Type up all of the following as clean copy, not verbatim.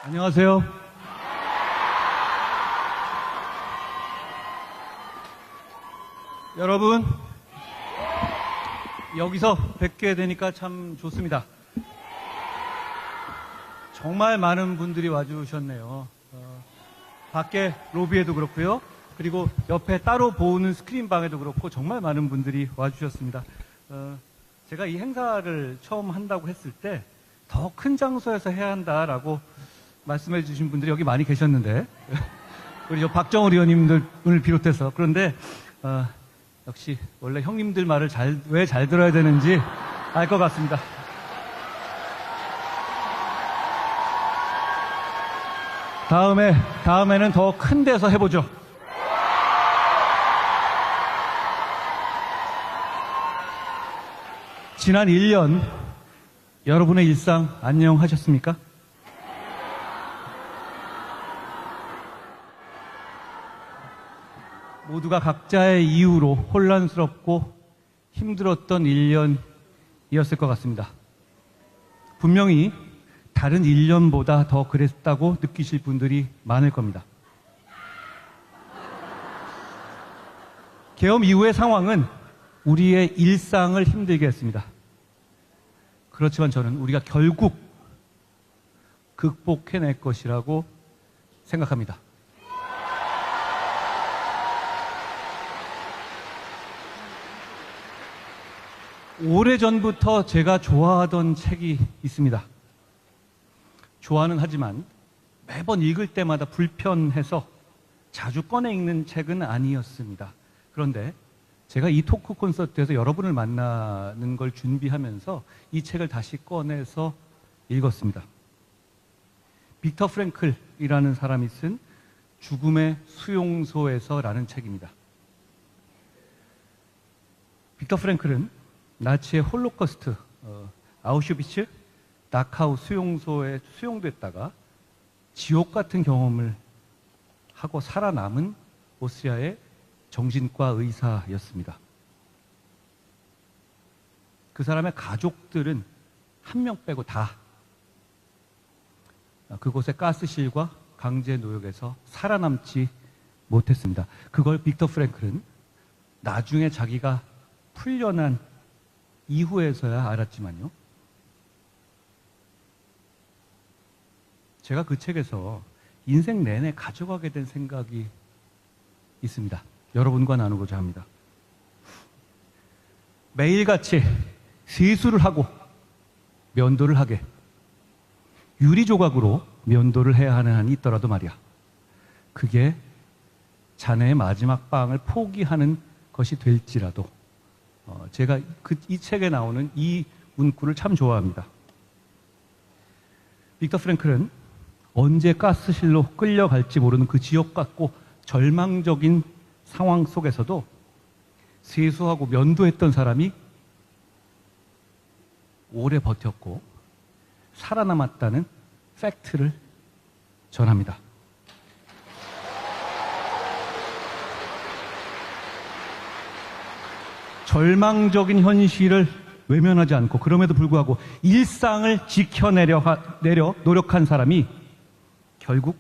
안녕하세요. 여러분, 여기서 뵙게 되니까 참 좋습니다. 정말 많은 분들이 와주셨네요. 밖에 로비에도 그렇고요. 그리고 옆에 따로 보는 스크린방에도 그렇고 정말 많은 분들이 와주셨습니다. 제가 이 행사를 처음 한다고 했을 때 더 큰 장소에서 해야 한다라고 말씀해 주신 분들이 여기 많이 계셨는데 우리 박정우 의원님들을 비롯해서 그런데 역시 원래 형님들 말을 왜 잘 들어야 되는지 알 것 같습니다. 다음에는 더 큰 데서 해보죠. 지난 1년 여러분의 일상 안녕하셨습니까? 모두가 각자의 이유로 혼란스럽고 힘들었던 1년이었을 것 같습니다. 분명히 다른 1년보다 더 그랬다고 느끼실 분들이 많을 겁니다. 계엄 이후의 상황은 우리의 일상을 힘들게 했습니다. 그렇지만 저는 우리가 결국 극복해낼 것이라고 생각합니다. 오래전부터 제가 좋아하던 책이 있습니다. 좋아는 하지만 매번 읽을 때마다 불편해서 자주 꺼내 읽는 책은 아니었습니다. 그런데 제가 이 토크 콘서트에서 여러분을 만나는 걸 준비하면서 이 책을 다시 꺼내서 읽었습니다. 빅터 프랭클이라는 사람이 쓴 죽음의 수용소에서라는 책입니다. 빅터 프랭클은 나치의 홀로코스트, 아우슈비츠, 다카우 수용소에 수용됐다가 지옥 같은 경험을 하고 살아남은 오스트리아의 정신과 의사였습니다. 그 사람의 가족들은 한 명 빼고 다 그곳의 가스실과 강제 노역에서 살아남지 못했습니다. 그걸 빅터 프랭클은 나중에 자기가 풀려난 이후에서야 알았지만요. 제가 그 책에서 인생 내내 가져가게 된 생각이 있습니다. 여러분과 나누고자 합니다. 매일같이 세수를 하고 면도를 하게 유리조각으로 면도를 해야 하는 한이 있더라도 말이야. 그게 자네의 마지막 방을 포기하는 것이 될지라도 제가 이 책에 나오는 이 문구를 참 좋아합니다. 빅터 프랭클은 언제 가스실로 끌려갈지 모르는 그 지옥 같고 절망적인 상황 속에서도 세수하고 면도했던 사람이 오래 버텼고 살아남았다는 팩트를 전합니다. 절망적인 현실을 외면하지 않고 그럼에도 불구하고 일상을 지켜내려 노력한 사람이 결국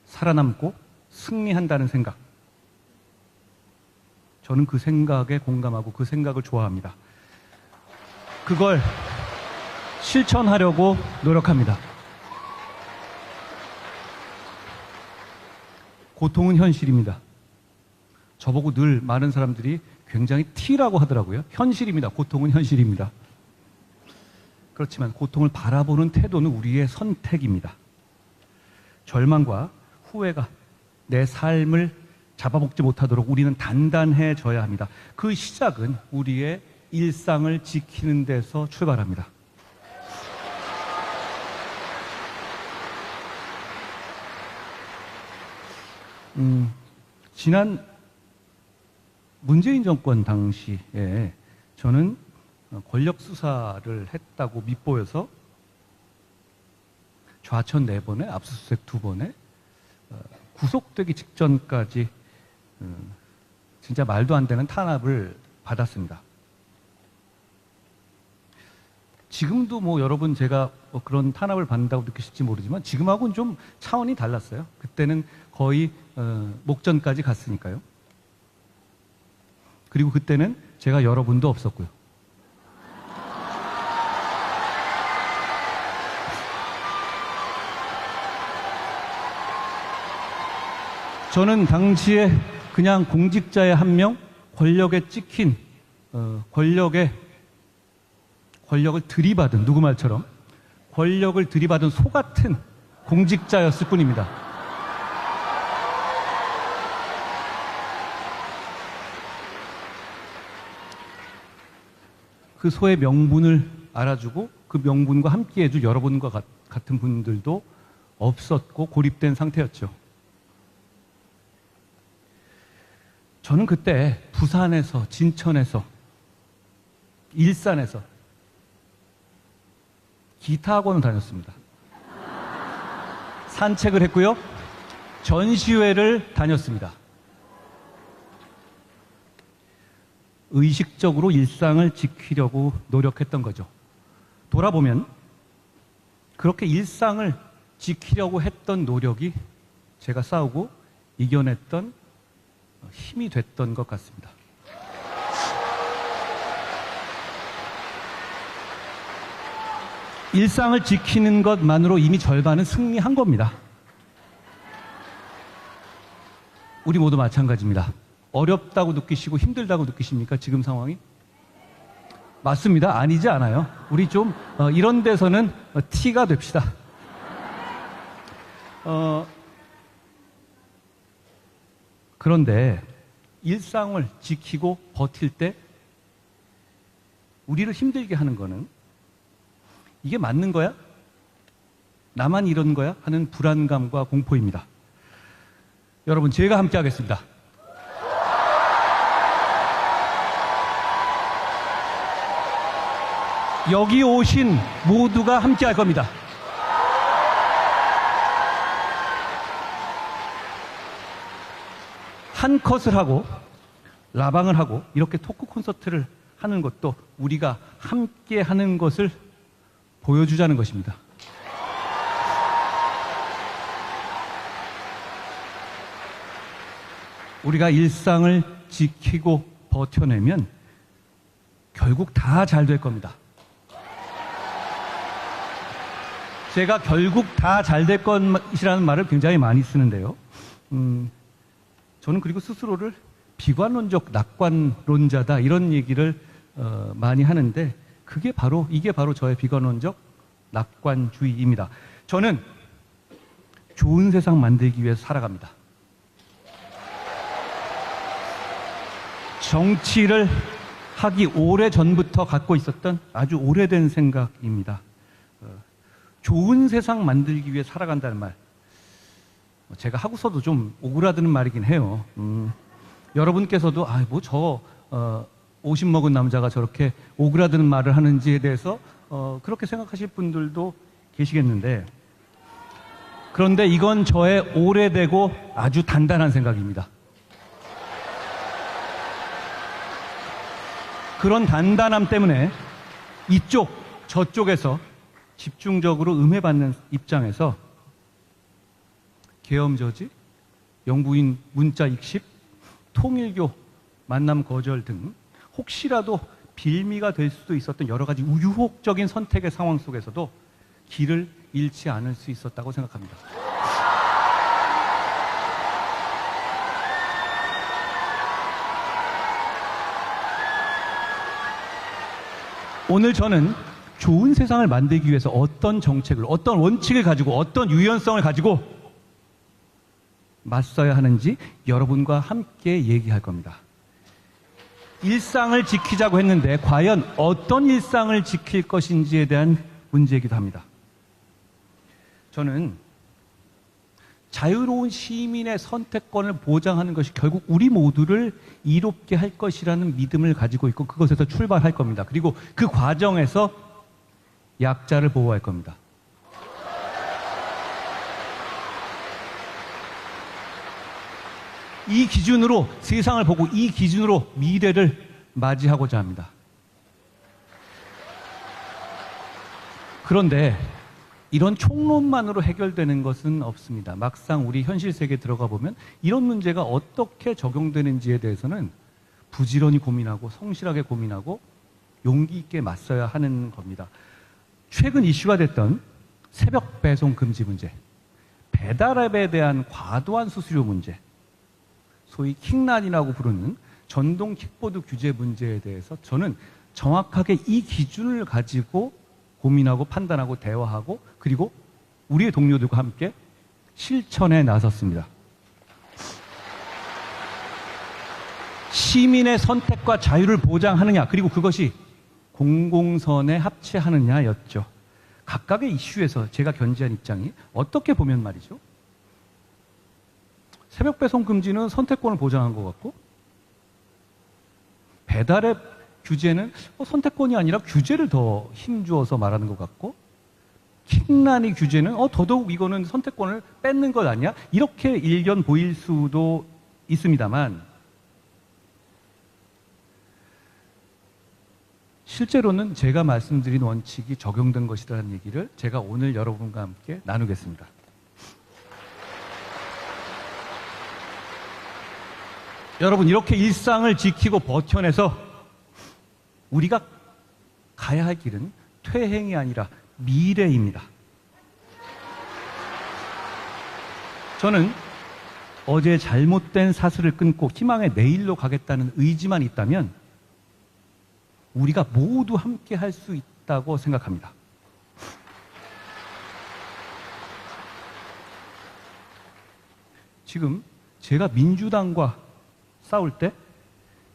살아남고 승리한다는 생각. 저는 그 생각에 공감하고 그 생각을 좋아합니다. 그걸 실천하려고 노력합니다. 고통은 현실입니다. 저보고 늘 많은 사람들이 굉장히 T라고 하더라고요. 현실입니다. 고통은 현실입니다. 그렇지만 고통을 바라보는 태도는 우리의 선택입니다. 절망과 후회가 내 삶을 잡아먹지 못하도록 우리는 단단해져야 합니다. 그 시작은 우리의 일상을 지키는 데서 출발합니다. 지난 문재인 정권 당시에 저는 권력 수사를 했다고 밉보여서 좌천 4번에 압수수색 2번에 구속되기 직전까지 진짜 말도 안 되는 탄압을 받았습니다. 지금도 뭐 여러분 제가 뭐 그런 탄압을 받는다고 느끼실지 모르지만 지금하고는 좀 차원이 달랐어요. 그때는 거의 목전까지 갔으니까요. 그리고 그때는 제가 여러분도 없었고요. 저는 당시에 그냥 공직자의 한 명, 권력에 찍힌, 권력을 들이받은, 누구 말처럼, 권력을 들이받은 소 같은 공직자였을 뿐입니다. 그 소의 명분을 알아주고 그 명분과 함께 해줄 여러분과 같은 분들도 없었고 고립된 상태였죠. 저는 그때 부산에서, 진천에서, 일산에서 기타 학원을 다녔습니다. 산책을 했고요. 전시회를 다녔습니다. 의식적으로 일상을 지키려고 노력했던 거죠. 돌아보면 그렇게 일상을 지키려고 했던 노력이 제가 싸우고 이겨냈던 힘이 됐던 것 같습니다. 일상을 지키는 것만으로 이미 절반은 승리한 겁니다. 우리 모두 마찬가지입니다. 어렵다고 느끼시고 힘들다고 느끼십니까? 지금 상황이? 맞습니다. 아니지 않아요. 우리 좀 이런 데서는 티가 됩시다. 그런데 일상을 지키고 버틸 때 우리를 힘들게 하는 거는 이게 맞는 거야? 나만 이런 거야? 하는 불안감과 공포입니다. 여러분, 제가 함께 하겠습니다. 여기 오신 모두가 함께 할 겁니다. 한 컷을 하고 라방을 하고 이렇게 토크 콘서트를 하는 것도 우리가 함께 하는 것을 보여주자는 것입니다. 우리가 일상을 지키고 버텨내면 결국 다 잘 될 겁니다. 제가 결국 다 잘 될 것이라는 말을 굉장히 많이 쓰는데요. 저는 그리고 스스로를 비관론적 낙관론자다 이런 얘기를 많이 하는데 이게 바로 저의 비관론적 낙관주의입니다. 저는 좋은 세상 만들기 위해서 살아갑니다. 정치를 하기 오래전부터 갖고 있었던 아주 오래된 생각입니다. 좋은 세상 만들기 위해 살아간다는 말, 제가 하고서도 좀 오그라드는 말이긴 해요. 여러분께서도 저 50 먹은 남자가 저렇게 오그라드는 말을 하는지에 대해서 그렇게 생각하실 분들도 계시겠는데, 그런데 이건 저의 오래되고 아주 단단한 생각입니다. 그런 단단함 때문에 이쪽 저쪽에서 집중적으로 음해받는 입장에서 계엄저지, 영부인 문자 익십, 통일교 만남 거절 등 혹시라도 빌미가 될 수도 있었던 여러 가지 유혹적인 선택의 상황 속에서도 길을 잃지 않을 수 있었다고 생각합니다. 오늘 저는 좋은 세상을 만들기 위해서 어떤 정책을, 어떤 원칙을 가지고, 어떤 유연성을 가지고 맞서야 하는지 여러분과 함께 얘기할 겁니다. 일상을 지키자고 했는데 과연 어떤 일상을 지킬 것인지에 대한 문제이기도 합니다. 저는 자유로운 시민의 선택권을 보장하는 것이 결국 우리 모두를 이롭게 할 것이라는 믿음을 가지고 있고 그것에서 출발할 겁니다. 그리고 그 과정에서 약자를 보호할 겁니다. 이 기준으로 세상을 보고 이 기준으로 미래를 맞이하고자 합니다. 그런데 이런 총론만으로 해결되는 것은 없습니다. 막상 우리 현실 세계에 들어가 보면 이런 문제가 어떻게 적용되는지에 대해서는 부지런히 고민하고 성실하게 고민하고 용기 있게 맞서야 하는 겁니다. 최근 이슈가 됐던 새벽 배송 금지 문제, 배달앱에 대한 과도한 수수료 문제, 소위 킥난이라고 부르는 전동 킥보드 규제 문제에 대해서 저는 정확하게 이 기준을 가지고 고민하고 판단하고 대화하고 그리고 우리의 동료들과 함께 실천에 나섰습니다. 시민의 선택과 자유를 보장하느냐, 그리고 그것이 공공선에 합치하느냐였죠. 각각의 이슈에서 제가 견지한 입장이 어떻게 보면 말이죠. 새벽 배송 금지는 선택권을 보장한 것 같고, 배달앱 규제는 선택권이 아니라 규제를 더 힘주어서 말하는 것 같고, 킥난이 규제는 더더욱 이거는 선택권을 뺏는 것 아니야? 이렇게 일견 보일 수도 있습니다만, 실제로는 제가 말씀드린 원칙이 적용된 것이라는 얘기를 제가 오늘 여러분과 함께 나누겠습니다. 여러분, 이렇게 일상을 지키고 버텨내서 우리가 가야 할 길은 퇴행이 아니라 미래입니다. 저는 어제 잘못된 사슬을 끊고 희망의 내일로 가겠다는 의지만 있다면 우리가 모두 함께 할 수 있다고 생각합니다. 지금 제가 민주당과 싸울 때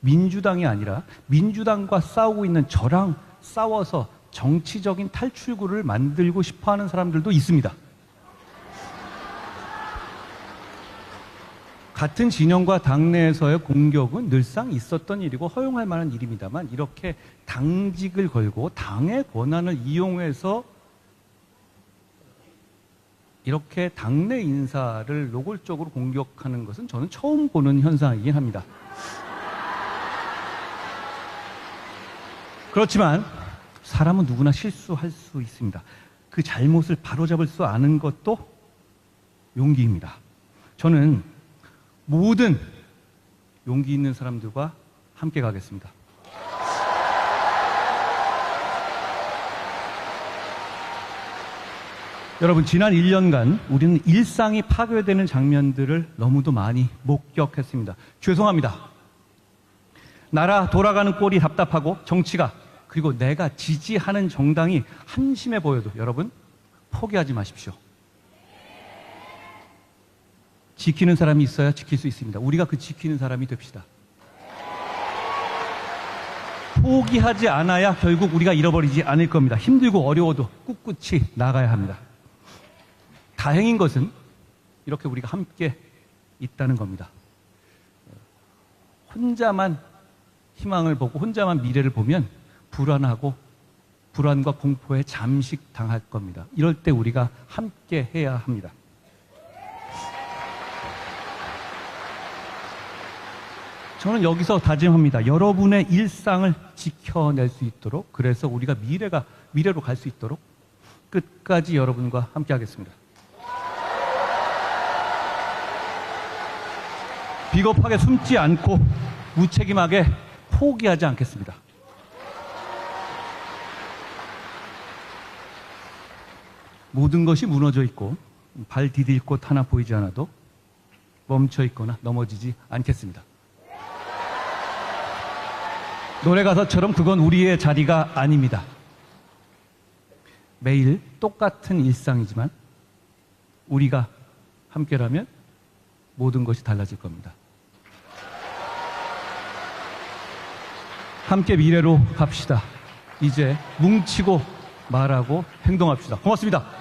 민주당이 아니라 민주당과 싸우고 있는 저랑 싸워서 정치적인 탈출구를 만들고 싶어하는 사람들도 있습니다. 같은 진영과 당내에서의 공격은 늘상 있었던 일이고 허용할 만한 일입니다만, 이렇게 당직을 걸고 당의 권한을 이용해서 이렇게 당내 인사를 노골적으로 공격하는 것은 저는 처음 보는 현상이긴 합니다. 그렇지만 사람은 누구나 실수할 수 있습니다. 그 잘못을 바로잡을 수 아는 것도 용기입니다. 저는 모든 용기 있는 사람들과 함께 가겠습니다. 여러분, 지난 1년간 우리는 일상이 파괴되는 장면들을 너무도 많이 목격했습니다. 죄송합니다. 나라 돌아가는 꼴이 답답하고 정치가, 그리고 내가 지지하는 정당이 한심해 보여도 여러분, 포기하지 마십시오. 지키는 사람이 있어야 지킬 수 있습니다. 우리가 그 지키는 사람이 됩시다. 포기하지 않아야 결국 우리가 잃어버리지 않을 겁니다. 힘들고 어려워도 꿋꿋이 나가야 합니다. 다행인 것은 이렇게 우리가 함께 있다는 겁니다. 혼자만 희망을 보고 혼자만 미래를 보면 불안하고 불안과 공포에 잠식당할 겁니다. 이럴 때 우리가 함께 해야 합니다. 저는 여기서 다짐합니다. 여러분의 일상을 지켜낼 수 있도록, 그래서 우리가 미래로 갈 수 있도록 끝까지 여러분과 함께 하겠습니다. 비겁하게 숨지 않고 무책임하게 포기하지 않겠습니다. 모든 것이 무너져 있고 발 디딜 곳 하나 보이지 않아도 멈춰 있거나 넘어지지 않겠습니다. 노래 가사처럼 그건 우리의 자리가 아닙니다. 매일 똑같은 일상이지만 우리가 함께라면 모든 것이 달라질 겁니다. 함께 미래로 갑시다. 이제 뭉치고 말하고 행동합시다. 고맙습니다.